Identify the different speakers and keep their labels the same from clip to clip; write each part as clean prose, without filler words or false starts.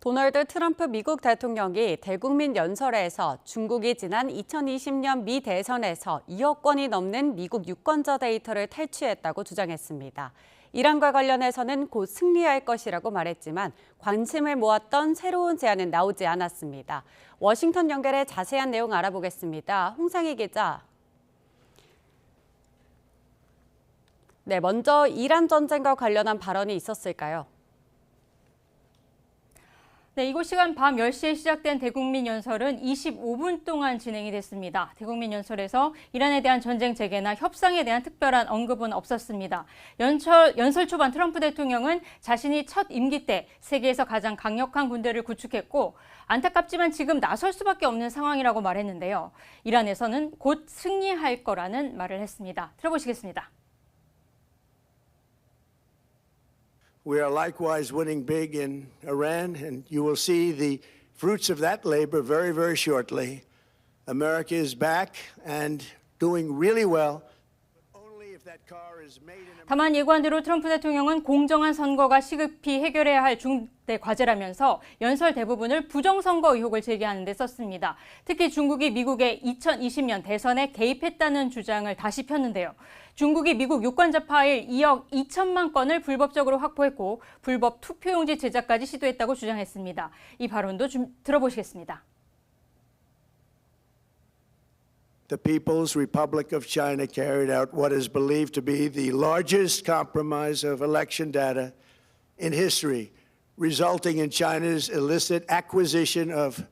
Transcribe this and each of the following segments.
Speaker 1: 도널드 트럼프 미국 대통령이 대국민 연설에서 중국이 지난 2020년 미 대선에서 2억 건이 넘는 미국 유권자 데이터를 탈취했다고 주장했습니다. 이란과 관련해서는 곧 승리할 것이라고 말했지만 관심을 모았던 새로운 제안은 나오지 않았습니다. 워싱턴 연결해 자세한 내용 알아보겠습니다. 홍상희 기자. 네, 먼저 이란 전쟁과 관련한 발언이 있었을까요?
Speaker 2: 네, 이곳 시간 밤 10시에 시작된 대국민 연설은 25분 동안 진행이 됐습니다. 대국민 연설에서 이란에 대한 전쟁 재개나 협상에 대한 특별한 언급은 없었습니다. 연설 초반 트럼프 대통령은 자신이 첫 임기 때 세계에서 가장 강력한 군대를 구축했고 안타깝지만 지금 나설 수밖에 없는 상황이라고 말했는데요. 이란에서는 곧 승리할 거라는 말을 했습니다. 들어보시겠습니다.
Speaker 3: We are likewise winning big in Iran, and you will see the fruits of that labor very, very shortly. America is back and doing really well.
Speaker 2: 다만 예고한 대로 트럼프 대통령은 공정한 선거가 시급히 해결해야 할 중대 과제라면서 연설 대부분을 부정선거 의혹을 제기하는 데 썼습니다. 특히 중국이 미국의 2020년 대선에 개입했다는 주장을 다시 폈는데요. 중국이 미국 유권자 파일 2억 2천만 건을 불법적으로 확보했고 불법 투표용지 제작까지 시도했다고 주장했습니다. 이 발언도 들어보시겠습니다.
Speaker 3: The People's Republic of China carried out what is believed to be the largest compromise of election data in history, resulting in China's illicit acquisition of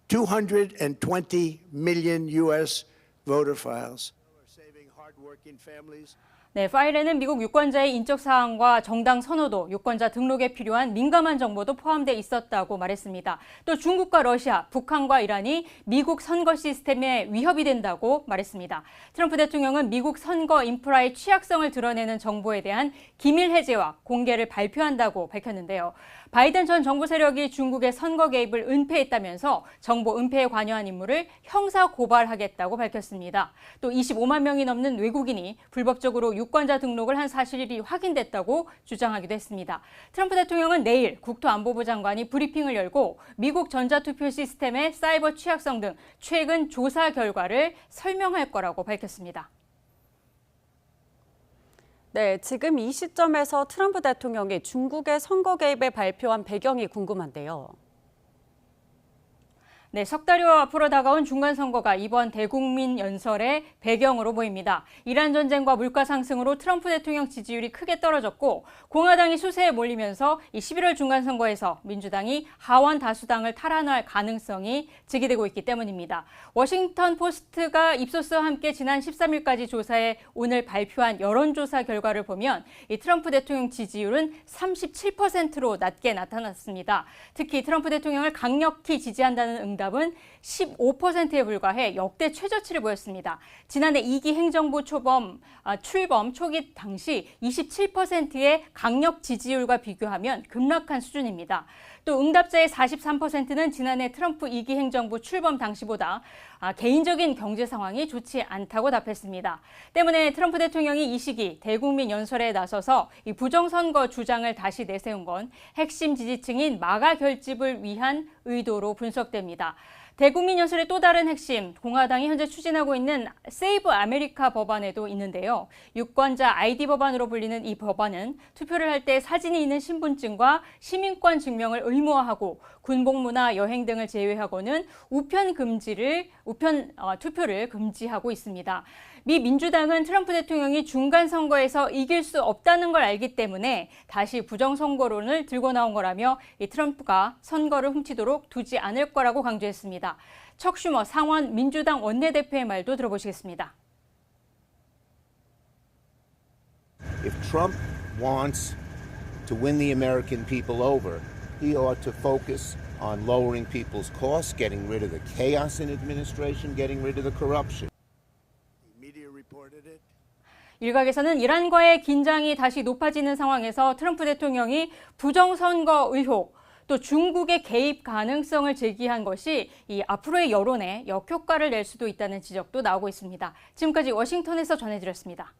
Speaker 3: 220 million U.S. voter files. Saving hardworking families.
Speaker 2: 네, 파일에는 미국 유권자의 인적 사항과 정당 선호도, 유권자 등록에 필요한 민감한 정보도 포함돼 있었다고 말했습니다. 또 중국과 러시아, 북한과 이란이 미국 선거 시스템에 위협이 된다고 말했습니다. 트럼프 대통령은 미국 선거 인프라의 취약성을 드러내는 정보에 대한 기밀 해제와 공개를 발표한다고 밝혔는데요. 바이든 전 정부 세력이 중국의 선거 개입을 은폐했다면서 정보 은폐에 관여한 인물을 형사 고발하겠다고 밝혔습니다. 또 25만 명이 넘는 외국인이 불법적으로 유권자 등록을 한 사실이 확인됐다고 주장하기도 했습니다. 트럼프 대통령은 내일 국토안보부 장관이 브리핑을 열고 미국 전자투표 시스템의 사이버 취약성 등 최근 조사 결과를 설명할 거라고 밝혔습니다.
Speaker 1: 네, 지금 이 시점에서 트럼프 대통령이 중국의 선거 개입을 발표한 배경이 궁금한데요.
Speaker 2: 네, 석 달여 앞으로 다가온 중간선거가 이번 대국민 연설의 배경으로 보입니다. 이란 전쟁과 물가 상승으로 트럼프 대통령 지지율이 크게 떨어졌고 공화당이 수세에 몰리면서 이 11월 중간선거에서 민주당이 하원 다수당을 탈환할 가능성이 제기되고 있기 때문입니다. 워싱턴 포스트가 입소스와 함께 지난 13일까지 조사해 오늘 발표한 여론조사 결과를 보면 이 트럼프 대통령 지지율은 37%로 낮게 나타났습니다. 특히 트럼프 대통령을 강력히 지지한다는 응답은 15%에 불과해 역대 최저치를 보였습니다. 지난해 2기 행정부 출범 초기 당시 27%의 강력 지지율과 비교하면 급락한 수준입니다. 또 응답자의 43%는 지난해 트럼프 2기 행정부 출범 당시보다 개인적인 경제 상황이 좋지 않다고 답했습니다. 때문에 트럼프 대통령이 이 시기 대국민 연설에 나서서 이 부정선거 주장을 다시 내세운 건 핵심 지지층인 마가 결집을 위한 의도로 분석됩니다. 대국민 연설의 또 다른 핵심, 공화당이 현재 추진하고 있는 세이브 아메리카 법안에도 있는데요. 유권자 아이디 법안으로 불리는 이 법안은 투표를 할 때 사진이 있는 신분증과 시민권 증명을 의무화하고 군복무나 여행 등을 제외하고는 투표를 금지하고 있습니다. 미 민주당은 트럼프 대통령이 중간선거에서 이길 수 없다는 걸 알기 때문에 다시 부정선거론을 들고 나온 거라며 이 트럼프가 선거를 훔치도록 두지 않을 거라고 강조했습니다. 척 슈머 상원 민주당 원내대표의 말도 들어보시겠습니다.
Speaker 4: If Trump wants to win the American people over, he ought to focus on lowering people's costs, getting rid of the chaos in administration, getting rid of the corruption.
Speaker 2: 일각에서는 이란과의 긴장이 다시 높아지는 상황에서 트럼프 대통령이 부정선거 의혹, 또 중국의 개입 가능성을 제기한 것이 이 앞으로의 여론에 역효과를 낼 수도 있다는 지적도 나오고 있습니다. 지금까지 워싱턴에서 전해드렸습니다.